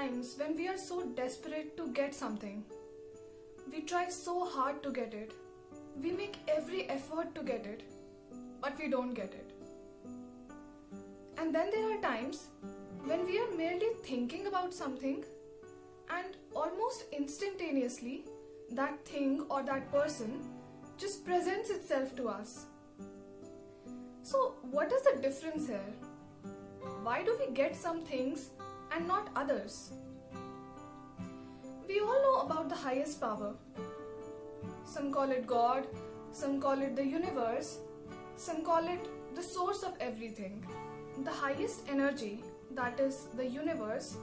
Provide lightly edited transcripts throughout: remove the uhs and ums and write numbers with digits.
times when we are so desperate to get something. We try so hard to get it. We make every effort to get it, but we don't get it. And then there are times when we are merely thinking about something and almost instantaneously that thing or that person just presents itself to us. So, what is the difference here? Why do we get some things and not others? We all know about the highest power. Some call it God, some call it the universe, some call it the source of everything. The highest energy, that is the universe,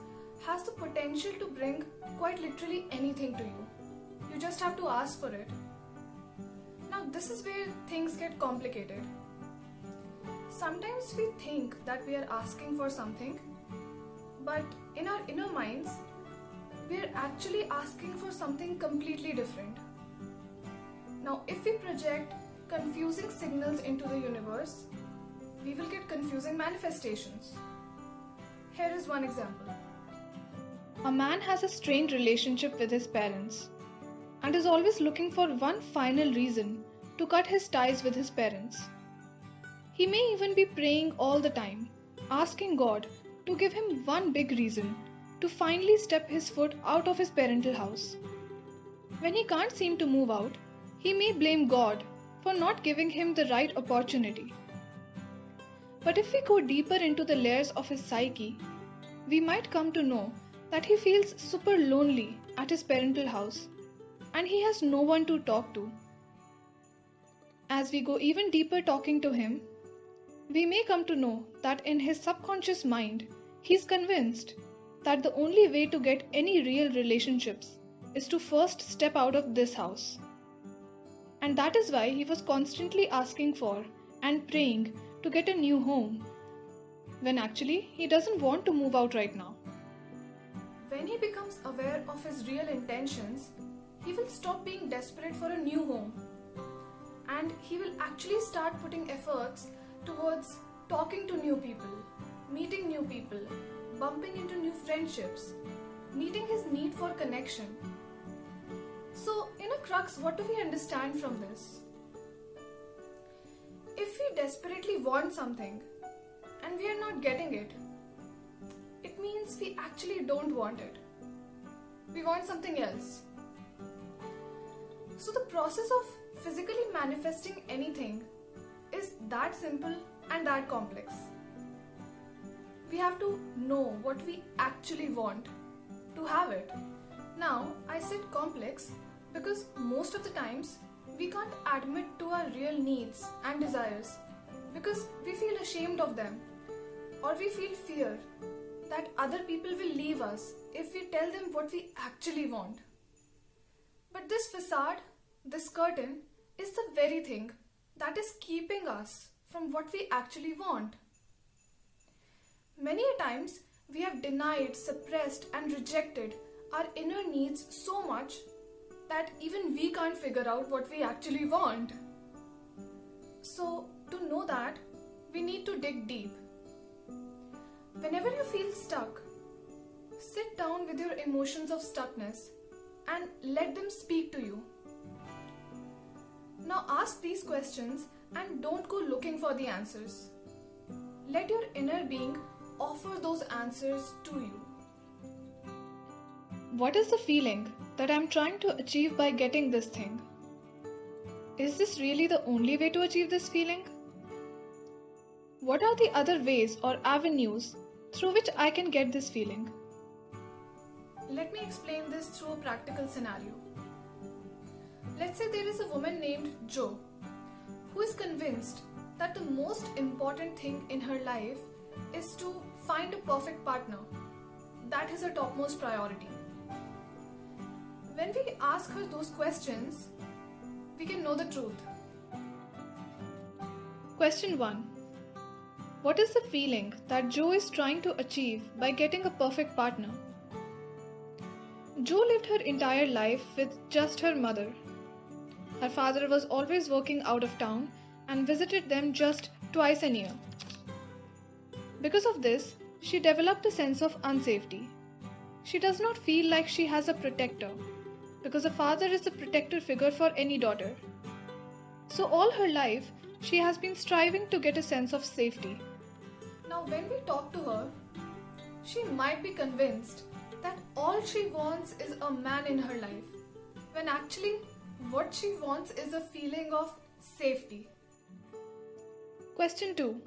has the potential to bring quite literally anything to you. You just have to ask for it. Now, this is where things get complicated. Sometimes we think that we are asking for something, but in our inner minds, we are actually asking for something completely different. Now, if we project confusing signals into the universe, we will get confusing manifestations. Here is one example. A man has a strained relationship with his parents and is always looking for one final reason to cut his ties with his parents. He may even be praying all the time, asking God to give him one big reason to finally step his foot out of his parental house. When he can't seem to move out, he may blame God for not giving him the right opportunity. But if we go deeper into the layers of his psyche, we might come to know that he feels super lonely at his parental house and he has no one to talk to. As we go even deeper talking to him, we may come to know that in his subconscious mind, he's convinced that the only way to get any real relationships is to first step out of this house. And that is why he was constantly asking for and praying to get a new home, when actually he doesn't want to move out right now. When he becomes aware of his real intentions, he will stop being desperate for a new home. And he will actually start putting efforts towards talking to new people, meeting new people, bumping into new friendships, meeting his need for connection. So, in a crux, what do we understand from this? If we desperately want something and we are not getting it, it means we actually don't want it. We want something else. So the process of physically manifesting anything is that simple and that complex. We have to know what we actually want to have it. Now, I said complex because most of the times we can't admit to our real needs and desires because we feel ashamed of them, or we feel fear that other people will leave us if we tell them what we actually want. But this facade, this curtain, is the very thing that is keeping us from what we actually want. Many a times we have denied, suppressed and rejected our inner needs so much that even we can't figure out what we actually want. So, to know that, we need to dig deep. Whenever you feel stuck, sit down with your emotions of stuckness and let them speak to you. Now ask these questions and don't go looking for the answers. Let your inner being offer those answers to you. What is the feeling that I'm trying to achieve by getting this thing? Is this really the only way to achieve this feeling? What are the other ways or avenues through which I can get this feeling? Let me explain this through a practical scenario. Let's say there is a woman named Jo who is convinced that the most important thing in her life is to find a perfect partner. That is her topmost priority. When we ask her those questions, we can know the truth. Question 1. What is the feeling that Jo is trying to achieve by getting a perfect partner? Jo lived her entire life with just her mother. Her father was always working out of town and visited them just twice a year. Because of this, she developed a sense of unsafety. She does not feel like she has a protector, because a father is the protector figure for any daughter. So all her life, she has been striving to get a sense of safety. Now, when we talk to her, she might be convinced that all she wants is a man in her life, when actually what she wants is a feeling of safety. Question 2.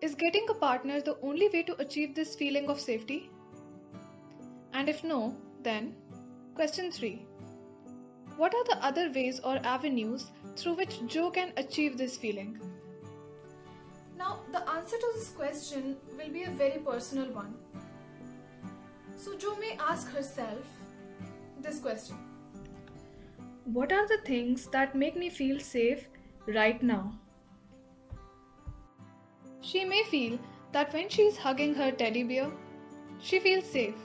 Is getting a partner the only way to achieve this feeling of safety? And if no, then question 3. What are the other ways or avenues through which Jo can achieve this feeling? Now, the answer to this question will be a very personal one. So, Jo may ask herself this question: What are the things that make me feel safe right now? She may feel that when she is hugging her teddy bear, she feels safe.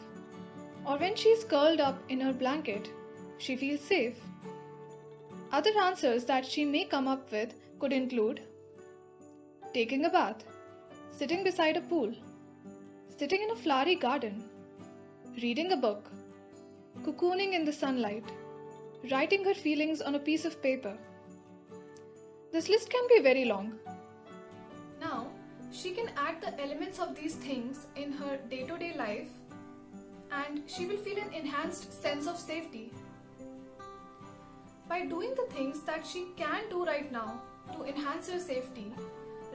Or when she is curled up in her blanket, she feels safe. Other answers that she may come up with could include taking a bath, sitting beside a pool, sitting in a flowery garden, reading a book, cocooning in the sunlight, writing her feelings on a piece of paper. This list can be very long. Now, she can add the elements of these things in her day-to-day life and she will feel an enhanced sense of safety. By doing the things that she can do right now to enhance her safety,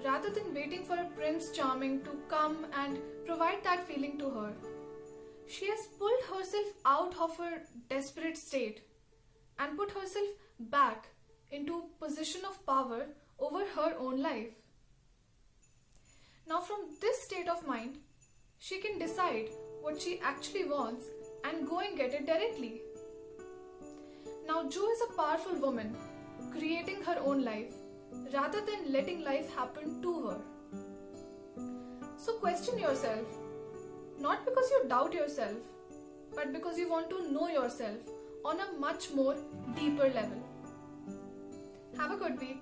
rather than waiting for a Prince Charming to come and provide that feeling to her, she has pulled herself out of her desperate state and put herself back into position of power over her own life. Now, from this state of mind, she can decide what she actually wants and go and get it directly. Now, Jo is a powerful woman, creating her own life rather than letting life happen to her. So question yourself, not because you doubt yourself, but because you want to know yourself on a much more deeper level. Have a good week.